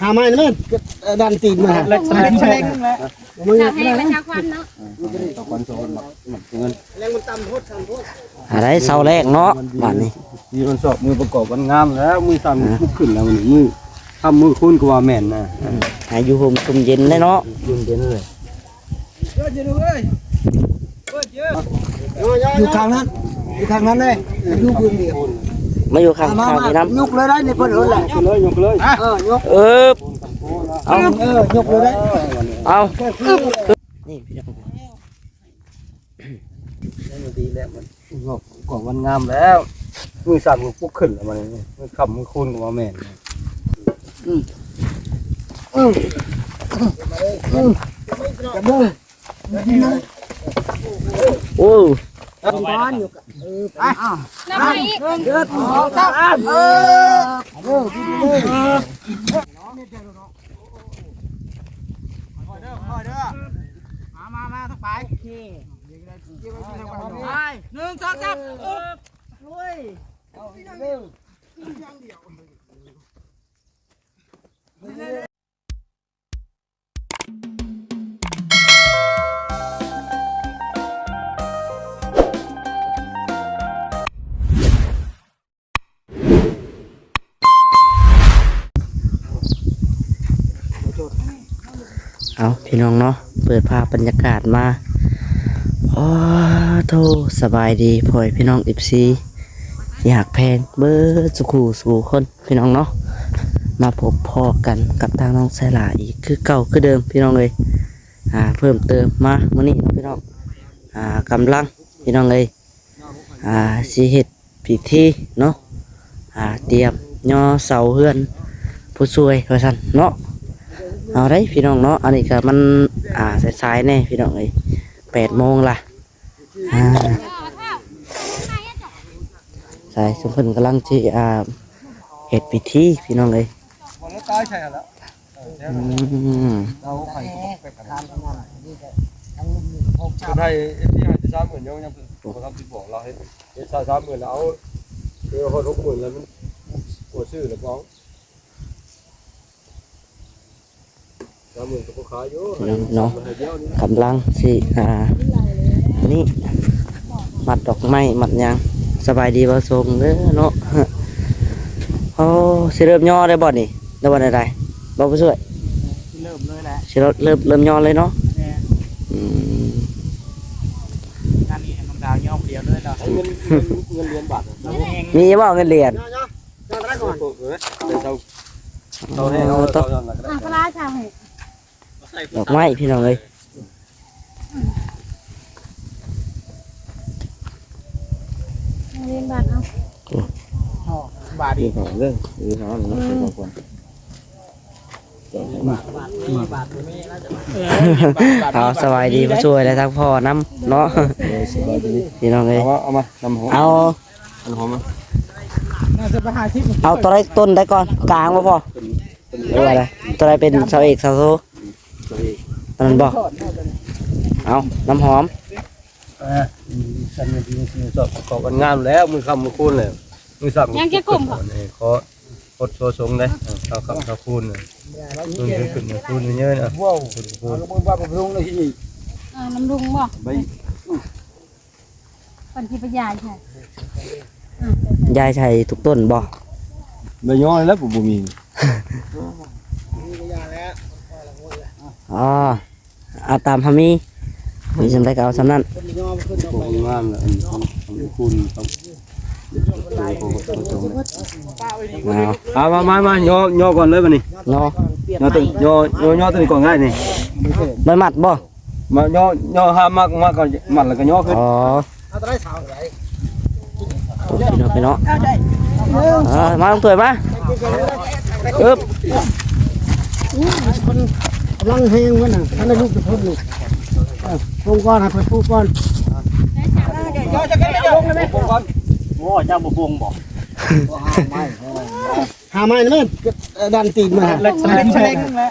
หาไม้นี่มันดันตีนมาเล็กแรงแหละมึงให้ประชาควันเนาะตะควันโซนมันเงินแรงมันต่ำโพดต่ำโพดอะไรเสาแรกเนาะบ้านนี้มีมันสอบมือประกอบกันงามแล้วมือสั่นลุกขึ้นแล้วมือทำมือคุ้นกว่าแม่นนะอายุห่มซุ่มเย็นได้เนาะเย็นเลยอยู่ทางนั้นอยู่ทางนั้นเลยอยู่พื้นเดียวมาอยู่ข้างๆนี่น้ำยกเลยได้ในเพิ่นเลยยกเลยยกเอายกเลยได้เอานี่พี่น้องดีแล้วมันกว่าวันงามแล้วมือสั่นลุกขึ้นแล้วมันมือคำมือคุ้นกว่าแม่นโอ้บ้านอยู่ไปน้ำไปอีกเดือดจับมาทั้งไปหนึ่งสองสามลุยเอาพี่น้องเนาะเปิดภาพบรรยากาศมาโอ้โธ่สบายดีพ่อยพี่น้อง14อยากแพงเบอร์สุขูสู่คนพี่น้องเนาะมาพบพ่อกันกับทางน้องไซลาอีกคือเก่าคือเดิมพี่น้องเลยเพิ่มเติมมามื้อนี้พี่น้องกำลังพี่น้องเลยสิเฮ็ดพิธีเนาะเตรียมย่อเสาเฮือนผู้ช่วยว่าซั่นเนาะเอาได้พี่น้องเนาะอันนี้ก็มันสายๆแน่พี่น้องเอ้ย8 โมงล่ะใช่สมเพิ่นกำลังที่เฮ็ดพิธีพี่น้องเอ้ยตายใช่แล้วเราไข่เป็ดกันคนไทยที่ให้30,000ยังผมทำที่บอกเราให้30,000แล้วเอาคือเขา60,000แล้วมันหัวชื่อแล้วน้อง30,000ก็ขายอยู่เนาะกำลังสินี่มัดดอกไม้มัดยางสบายดีบ่ทรงเด้อเนาะโอ้สิเริ่มย่อได้บ่นี่ได้บ่ได้บ่ผู้ช่วยเริ่มเลยแหละสิเริ่มย่อเลยเนาะงานนี้น้องดาวย่อเดียวเลยเนาะเงินเรียนบาทมีบ่เงินเหรียญปลาชาวเหดอกไม้พี่น้องเอ้ยเรียนบาทเอาบาทดีเรื่องเขาเนาะเป็นคนเอาสบายดีผู้ช่วยและทั้งพ่อน้ำเนาะพี่น้องเอ้ยเอามาน้ำหอมเอาน้ำหอมมาเอาตัวไรต้นได้ก่อนกลางบ่พออะไรตัวไรเป็นเสาเอกเสาโซนั่นบ่เอาน้ำหอมฉันดีสอบขอกันงามแล้วมือคำมือคูณเลยมือสับยังจะกลุ่มเหรอขอพดโซทรงได้เขาคำเขาคูณเลยคูณขึ้นคูณเยอะนะว้าวคูณบ้าผมลงเลยที่น้ำลุงบ่คนที่ไปยายใช่ยายใช้ทุกต้นบ่ใบย้อยแล้วผมบ่มีเอาตามพามีจำได้ก็เอาสำนั้นผมงามเลยคูณเอามาย่อก่อนเลยมานี่ย่อตัวย่อตัวนี้ก่อนง่ายนี่ใบมัดบ่มาย่อห้ามมากก่อนมัดแล้วก็ย่อขึ้นเอาตัวไรสาวไรพี่น้องมาลงตัวมาอึ๊บคนกำลังแหงวะน่ะท่านได้ลูกจะพูดลูกปงก้อนให้ไปพูดก้อนย่อจะกันย่อเลยไหมปงก้อนโอ้เจ้าบุปงบอกหาไม้นี่มันดันตีนมาเล็กแรงแรงแล้ว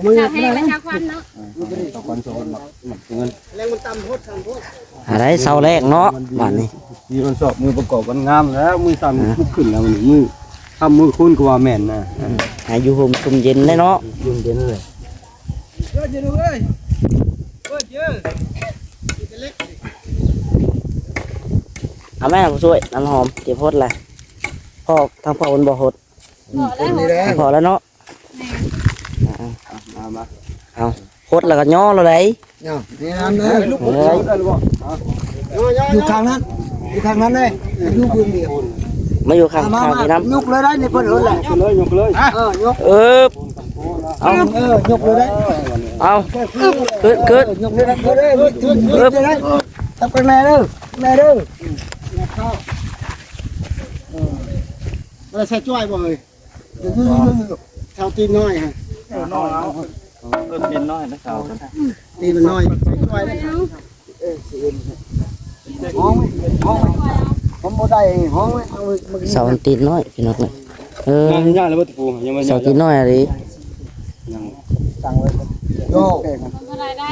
มึงให้ประชาควันเนาะตะควันโซนเงินแรงมันต่ำโพดต่ำโพดอะไรเสาแรกเนาะบ้านนี้มีมันสอบมือประกอบกันงามแล้วมือสั่นลุกขึ้นแล้วมือ ทำมือคุณก็ว่าแม่นนะ หาอยู่ห่มซุ่มเย็นได้เนาะ ยุ่งเย็นเลย เอาแม่ผู้ช่วยน้ำหอมเก็บพดแหละพ่อทางพ่อคนบ่หด พอแล้ว พอแล้วเนาะ มา เอาพดแล้วก็ย่อเราได้ นี่น้ำเลย ลูกผมได้หรือเปล่า อยู่ทางนั้นอยู่ทางนั้นเลยอยู่พื้นเดียว มาอยู่ข้างข้างพี่น้ ยกเลยได้ในเพิ่นเลยแหละ ยกเลย ยก ำเอา ยกเลยได้ เอาเกิด ยกเลยได้ยกเลยได้ทำกันแน่เด้อแน่เด้อเราใส่จ้อยบ่เลยเท่าตีนน้อยฮะ น้อยเอาเป็นน้อยนะสาว ตีนมันน้อยใส่จ้อยได้ห้องผมบ่ได้ห้องเอามา เสาตีนน้อยพี่น้องเลยงานยากเลยว่าตะปูยังไม่ เสาตีนน้อยอะไร ยัง ตั้งไว้โย ทำอะไรได้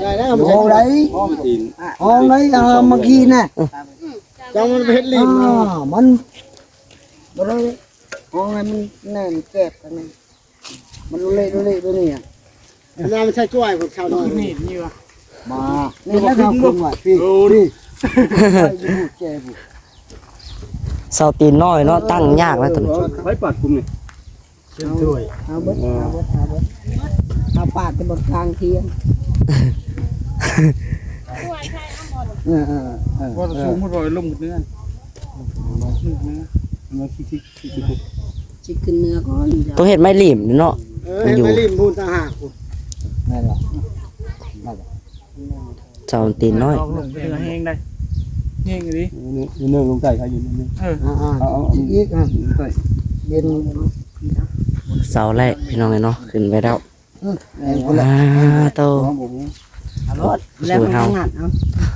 ได้แล้วโอ้ได้ ห้องตีน ห้องได้เมื่อกี้น่ะจังมันเพชรลิมมันบ่ได้ห้องนั้นมันแน่นแก็บกันนี่มันเละตัวนี้อ่ะน้ำมันใช้จ้วยพวกชาวน้อยนี่ว่ะมานี่แล้วเขาคุมว่ะพี่นี่แก่บุ เสาตีนน้อยเนาะตั้งยากแล้วตัวนี้ ไว้ปัดคุมนี่ ช่วยเอาเบิดเอาปากจะบนทางเทียน ช่วยใช้น้ำมัน ว่าจะสูงมันลอยลงเนื้อชิคขึ้นเนื้อก่อน ตัวเห็ดไม่หลิมเนาะ มันอยู่ไม่ริมพูนต่างหากนั่นแหละ เสาตีนน้อย ลงไปถึงแห้งได้แห้งดิ เนื่องลงใจใครอยู่นี่ เอาอีกเย็น เสาแรกพี่น้องเลยเนาะขึ้นไปแล้วโต แล้วมันงัดเอา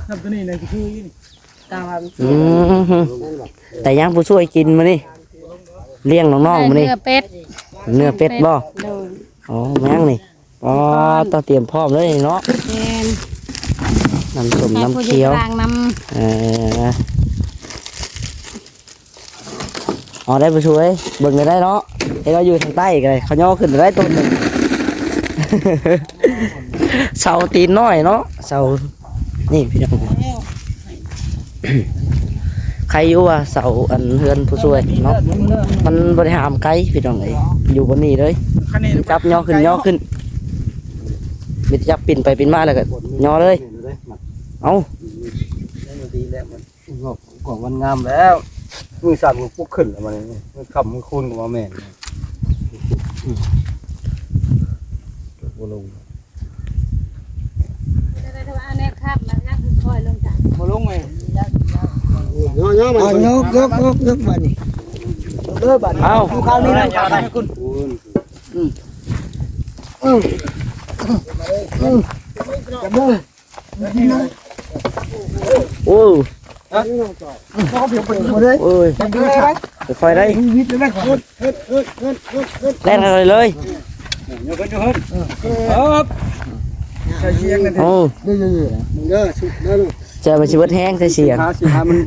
ทำตัวนี้ในคือ ตาม แต่ยังผู้ช่วยกินมานี่เลี้ยงน้องๆมานี่ เนื้อเป็ด เนื้อเป็ดบ่ โดน อ๋อแม่งนี่อ๋อต้องเตรียมพร้อมเลยเนาะ เป็น น้ำส้ม ให้ น้ำ ผู้หญิ เขี ง ยว กลางน้ อ๋อได้ผู้ช่วยเบิ่งได้เนาะเห็นเราอยู่ทางใต้กันเลยเขาย่อขึ้นได้ต้นหนึ่ง เสาตีนน้อยเนาะเสานี่พี่น้องใครอยู่ว่าเสาอันเฮือนผู้ช่วยเนาะมันบริหารไกลพี่น้องเลยอยู่บนนี้เลย คะแนน จับย่อขึ้นมิจับปิ่นไปปิ่นมาแล้วก็ย่อเลยเอา ดีแล้วมันของมันงามแล้วมือสั่นมือปุ๊กขึ้นแล้วมันมือขับมือคูนกับว่าแม่นลง ำจะได้ทำอันนี้ครับมันนั่งคือคอยลงจาก มาลงไง ย่อมันยกบัดนี้เลิกบัด เอา ดูข้าวนี่นะ ได้คุณ จับเด้อ โอ้ พ่อเพียงไปหมดเลย โอ้ย จับได้ไหม ค่อยๆได้ วิทย์เลยไหมเฮ็ด แล่นกันเลย ยกขึ้นยกขึ้นครับใช้เสียงนั่นเถ โอ้ เด้อสุดเด้อ เจอมันชิบแห้งใส่เสียง อะสิหามัน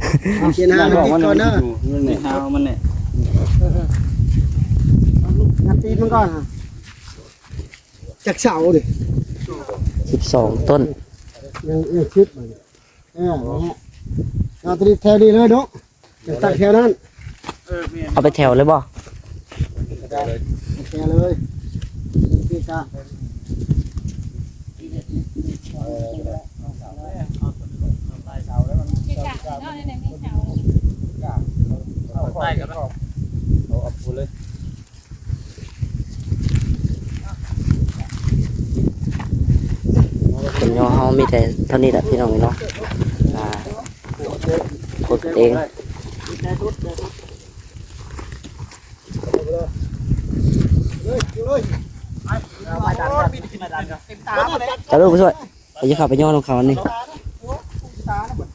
เขียนหามันติดก่อนเด้อ มันเนี่ยหามันเนี่ย นับตีมันก่อนจากเสาดิ 12 ต้น ยังชิดมันเนี่ยเราตีแถวนี้เลยเนาะจากตัดแถวนั้น เอาไปแถวเลยบ่ แถวเลยพี่กา ที่กลางเนาะในนี้เสา ใต้กันแล้ว เอาอับปูเลย คนย่อเฮามีแต่เท่านี้แหละพี่น้องเนาะกดเองจะรู้ผู้ช่วยไปจะขับไปย่อลงเขาอันนี้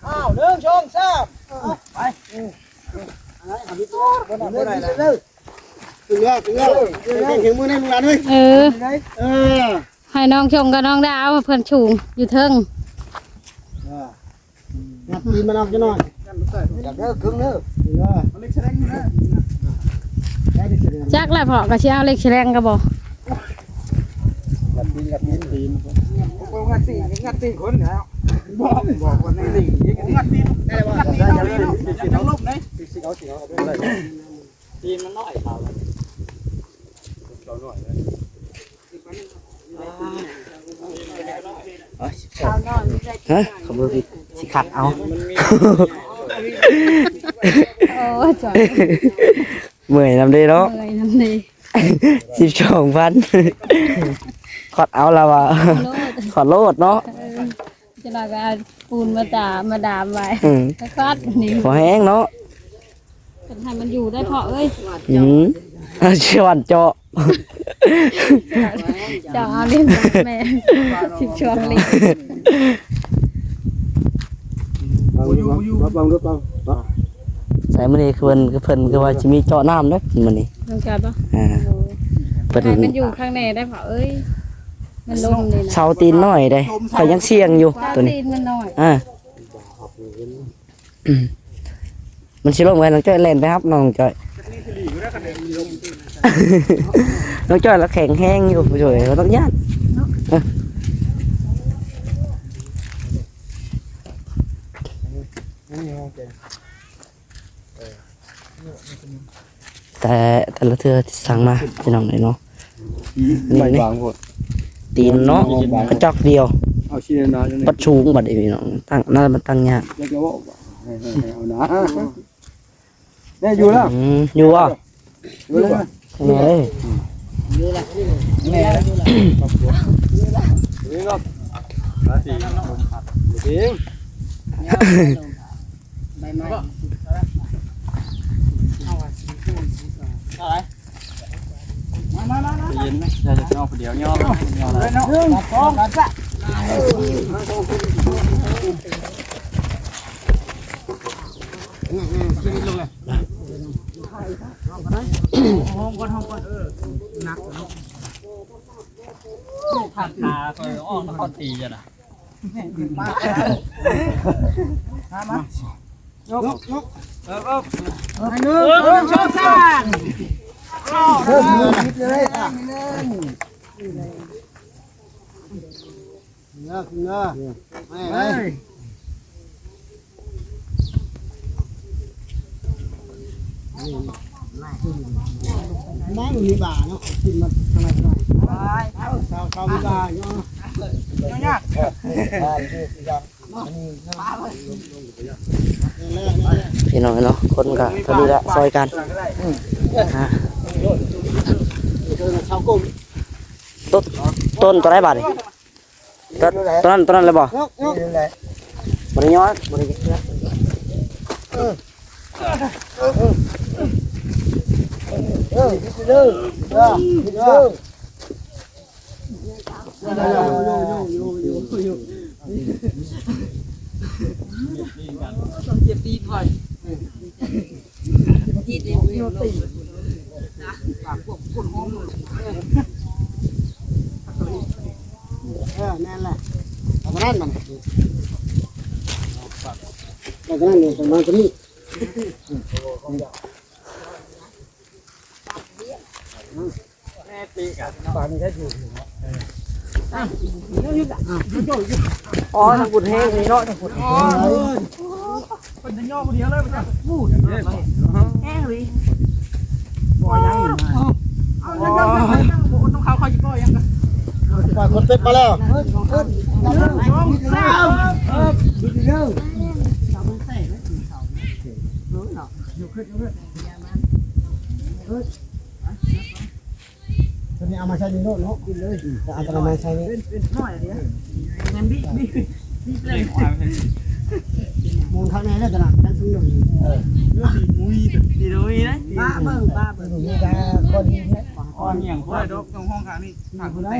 อ้าว1 2 3ไปถึงแล้วถึงมือในลุงหลานเฮ้ย ให้น้องชงกับน้องดาวเพิ่นชูงอยู่เทิง งัดตีนมันออกจะหน่อยจับเด้อครึ่งเด้อ จักแล้วพอก็สิเอาเล็กแฉลงก็บ่ งัดตีน ผมงัดตีคนแล้วบอกว่าในลิงงัดตีได้บ่ได้เลยเนาะจังลบได้ สิเอาได้ตีนมันน้อยเท่าเลยเราหน่อยเลย ฮะขบวนสิขัดเอา โอ้จอย เมื่อยนำเด้เนาะ เอ้ยนำดี 12,000ขอดเอาแล้วว่ะ โลด ขอดโลดเนาะ จะลาก็เอาปูนมาดามไว้ อืม แล้วก็นี่ พอแห้งเนาะ เป็นให้มันอยู่ได้พอเอ้ย เชื่อวันเจาะ จะเอาเล่นกับแม่10ช่วงเล่น บังรถบัง ใส่มื้อนี้คือเพิ่นคือว่าสิมีเจาะน้ำเด้อมื้อนี้ ลงจัดบ่ เพิ่น ให้มันอยู่ข้างในได้พอเอ้ยมันลมนี่นะ เสาตีนน้อยได้ก็ยังเสี่ยงอยู่ตัวนี้ ตีนมันน้อย มันสิลงไว้น้องจ้อยเล่นไปครับน้องจ้อย น้องจ้อยแล้วแข็งแห้งอยู่ช่วยบ่ต้องย่านแต่ละเทื่อที่สั่งมาพี่น้องเลยเนาะ ไม่บางหมด ตีนเนาะกระจอกเดียว เอาชิ้นนาจังเลย ปัดชูงบัดนี้พี่น้องตั้งน่ามันตั้งยาก แล้วก็ว่าเอานะเนี่ยอยู่แล้ว อยู่อ่ะ อยู่แล้ว แม่เอ้ย นี่เนาะราศีจริง เย็นไหมจะเอาเดี๋ยวย่ออะไรขาคอยอ้อมนครตีจ้ะนะน้ำมีบ่าเนาะกินมาทำไมได้ชาวมีบ่าเนาะยากพี่น้องเนาะคนก็พอดีละซอยกัน ชาวกุ้ง ต้นตัวไหนบาทนี่ต้นนั้นเลยบ่ ยกนี่แหละ บ่ได้ย้อนบ่ได้เชื่อ พี่เด้อพี่เด้อนั่นแหละเอานั่นมันเอานั่นเลยประมาณนี้อ๋อทางบุญแห้งนี่เนาะทางบุญ เป็นจะย่อคนเดียวเลยมันจะพูดแห้งเลยบ่อยังอยู่เอาต้องเขาจะบ่อยังกัน ปล่อยคนเป็ดมาแล้วดูดิเด้อตอนนี้เอามาใช้ในโน้ตเนาะกินเลยแต่เอามาใช้นี่ น้อยเดียวงั้นดิเลย มูลข้างในแล้วตลาดชั้นสูงเรื่องดีมุ้ยดีด้วยนะ บ้าเบิ่งนี่ก็คนนี้แหละ อ่อนอย่างคนดอกตรงห้องข้างนี่ทางคนได้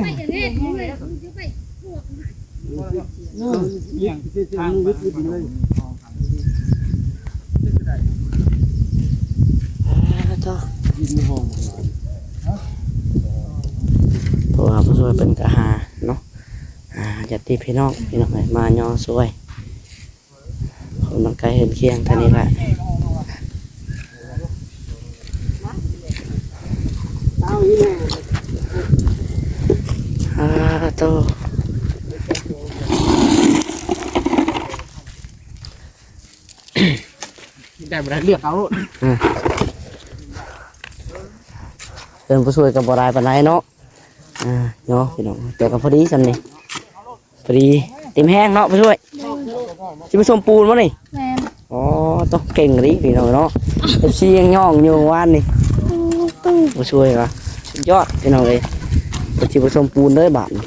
อย่างที่จะมีวิธีเลย เพราะว่าผู้ช่วยเป็นกะหาเนาะญาติพี่น้องเลยมาย่อช่วยคนมันไกลเห็นเคียงเท่านี้แหละ โต ได้บ่ได้เลือกเอา เดินผู้ช่วยกับบ่ได้ปานใดเนาะเนาะพี่น้องแต่ก็พอดีซำนี่พอดีเต็มแห้งเนาะผู้ช่วยสิผสมปูนบ่นี่ แม่น อ๋อต้องเก่งดิพี่น้องเนาะ FC ยังย่องอยู่ว่านนี่ผู้ช่วยว่ะสุดยอดพี่น้องเอ้ยสิผสมปูนเด้อบาดนี่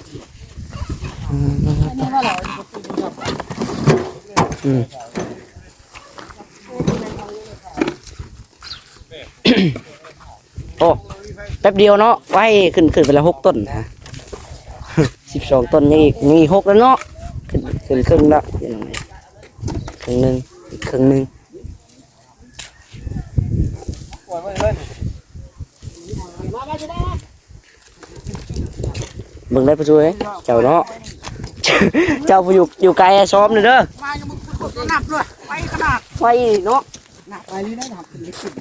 อันนี้ว่าเรา อืม โอ้แป๊บเดียวเนาะไว้ขึ้นไปละ6 ต้นฮะ 12 ต้นยังอีก6แล้วเนาะขึ้นครึ่งแล้วพี่น้องเอ้ยครึ่งหนึงอีกครึ่งหนึง ปล่อยไว้เลย เบิ่งได้ผู้ช่วยเจ้าเนาะ เจ้าอยู่ไกลซ้อมเลยเด้อ มายังมึงกดนับด้วยไปขนาด ไฟเนาะ ไปนี่ได้ทำเป็นลิขิต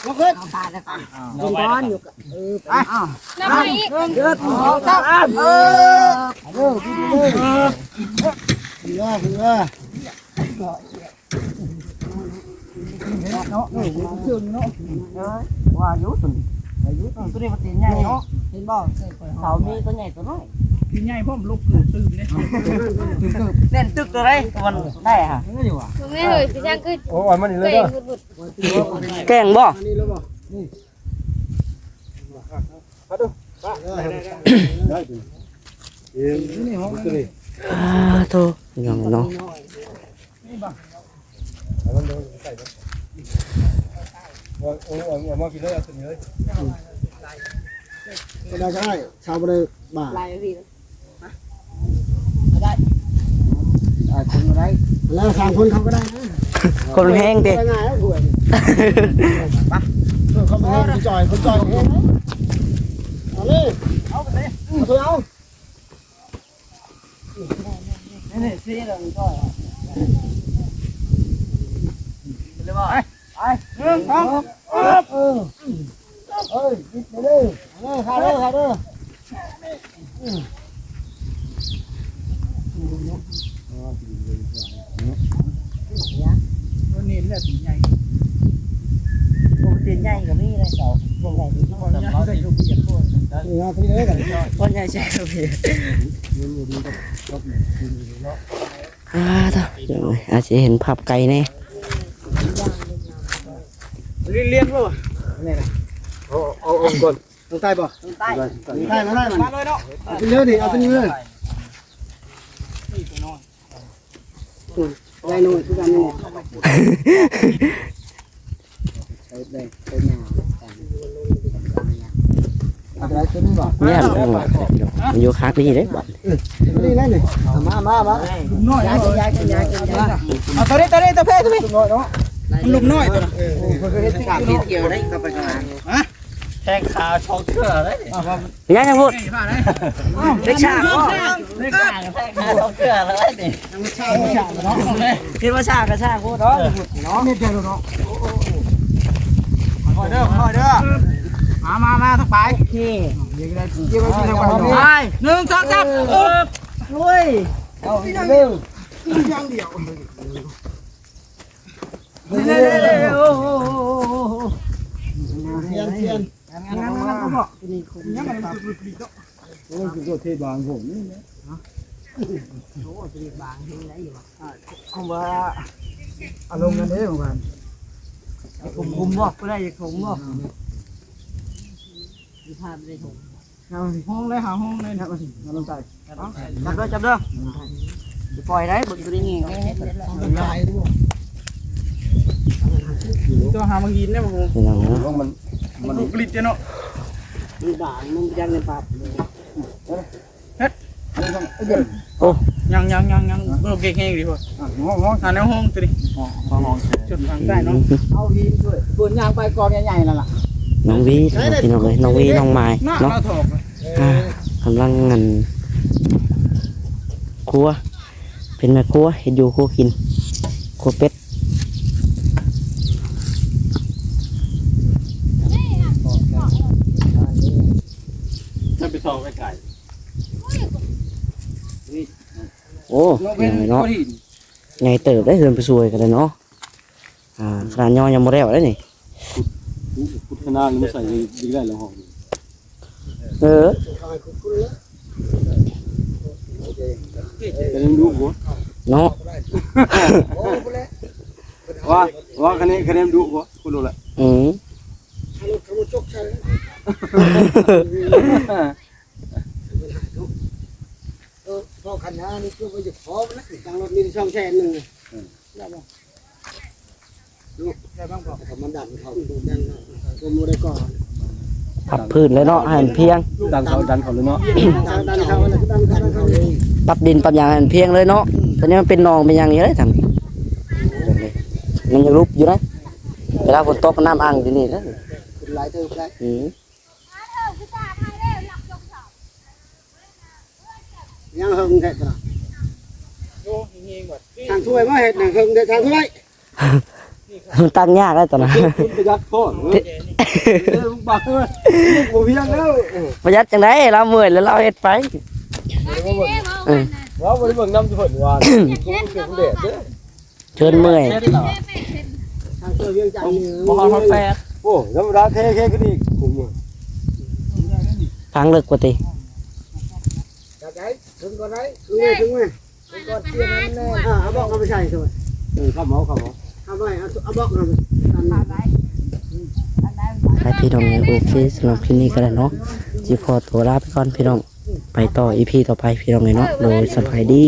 บ่ขึ้นเอาตาได้ก่อนกินก้อนอยู่กับไป น้ำไปอีก เดือดสองสามกินเลยกินเลยเนาะเชื่อเนาะว่าอยู่ตัวนี้มันตีนใหญ่เนาะเห็นบ่เสามีตัวใหญ่ตัวน้อย กินใหญ่พ่อมลุกตื่นตื่นเลย เล่นตึกตัวไรมันได้ฮะ นี่อยู่ว่ะ ตรงนี้เลยพี่ช่างคือ โอ้อ่อนมันนี่เลย เก่ง เด้อ บุด แกล้งบ่ นี่แล้วบ่นี่ มาดูป้าได้ดินี่ห้องนี่ โธ่ยังเนาะ เอามันใส่โอ้เอามากินเลยเอาตัวนี้เลย ก็ได้ชาวบ้านบ้า ลายพี่ คนอะไรแล้ว3 คนเขาก็ได้นะ คนแห้งติ ง่ายแล้วหวยเขาไม่ให้คนจอยแห้งเอาเลยเอาไปเลยเอา นี่สิเราก็ เลยบ่ ไป1 2กินไปเลยขาเด้อ ตัวนี้แหละตีใหญ่ ปกติใหญ่กว่านี้เลยเจ้าพวกใหญ่ที่ ตอนนี้ใส่ลูกเบียดพ่อ นี่นะพี่เลยกัน คนใหญ่ใช่ครับพี่เดี๋ยวอาจจะเห็นภาพไกลแน่ เลี้ยงบ่ เอาก่อน ตรงใต้ป่ะ ใต้ ใต้มาได้มัน มาเลยเนาะ เอาไปเลยดิเอาไปเลยได้นู่นทุกอันนี่ใช้ได้ใช้งานอะไรตัวนี้บ่ เนี่ยมันอยู่คักนี่เด้บัด นี่นั่นนี่มา ลุมน้อย ย้าย เอาตัวนี้ตัวเพ่ตัวนี้ น้อยเนาะ มันลุมน้อยตัว ขาดเกี่ยวได้เข้าไปข้างหลัง แทงขาช่องเชื่อได้ ยังยังพูด นี่ผ่านได้ เล็กชาก็ เล็กขาแทงขาช่องเชื่อเลยนี่ ชาเนาะ คิดว่าชาก็ชาพูดเนาะ เนาะนี่เดียวเนาะ คอยเด้อมาทั้งไป นี่ เกี่ยวกับที่ทางบ้าน ไป1 2 3 ลุย เอาอีกเร็ว โอ้โห เทียน งั้นก็พอยังมันคือปลีก โอ้ยคือเทบางผมนี่นะ คงว่าอารมณ์กันเด้เหมือนกันคุมบ่ก็ได้คุมบ่ห้องเลยหาห้องเลยนะมาสิมาลงใจจับเด้อปล่อยได้บึงตัวนี้ไง ลายด้วย ตัวหาบางยินเนี่ยมึง พี่น้องเนาะ ต้องมัน ปลิดเนาะ มันด่างมันยังในปาก ยังก็เก่งๆดีกว่า ห้อง หาแนวห้องตัวนี้จุดทางใต้เนาะ เอาหินด้วยปืนยางไปกองใหญ่ๆนั่นแหละ น้องวีพี่น้องเลยน้องวีน้องไม้ น่า เนาะ เราถอก กำลังงันครัวเป็นแม่ครัวเห็นอยู่ครัวกินครัวเป็ด จะไปทองไปไก่ โอ้ยังไงเนาะไงเติบได้เฮือนไปสวยกันเลยเนาะขนาดย่อยังบ่แล้วได้นี่ พุทธนานี่มันใส่ดีได้แล้วห้อง เออ เป็นดูหัว เนาะ ว่าคะแนนดูหัวคุณรู้แหละ พ่อขันหานี่คือว่าจะพอนะทางรถมีช่องแช่นึงได้บ่ลูกได้บ้างพ่อมันดันเขาดันก็มูได้ก่อน ปรับพื้นเลยเนาะให้มันเพียง ดันเขาเลยเนาะ ดันเขาเลย ปรับดินปรับอย่างให้มันเพียงเลยเนาะตอนนี้มันเป็นหนองเป็นอย่างนี้เลยทางนี้มันยังลุกอยู่นะเวลาฝนตกน้ำอ่างอยู่นี่นะ หลายเติบได้ยังหึงแท้ป่ะทางช่วยมาเห็ดหนังหึงได้ทางช่วย มันตั้งยากเลยตอนนั้น คุณประหยัดพ่อบ้าเลยโมเพียงแล้ว ประหยัดจังไดเราเมื่อยแล้วเราเฮ็ดไป ว่าวันนี้เบิ่งน้ำจะเพิ่นว่ากูเสียงเด็ดเด้อ เชิญเมื่อย ทางช่วยเวียงจันทร์ บ่ฮอดแปด โอ้ธรรมดาแค่ขึ้นอีกผม พังเลิกกว่าติ จากไหนถึงก่อนไหนถึงไหมก่อนเที่ยงนั้นแน่เอาบอกเอาไปใส่ช่วย ข้าวเมา เอาไปเอาบอกเอาไป ให้พี่น้องโอเคสำหรับคลิปนี้ก็ได้เนาะสิขอตัวลาไปก่อนพี่น้องไปต่อ EP ต่อไปพี่น้องเลยเนาะโดยสบายดี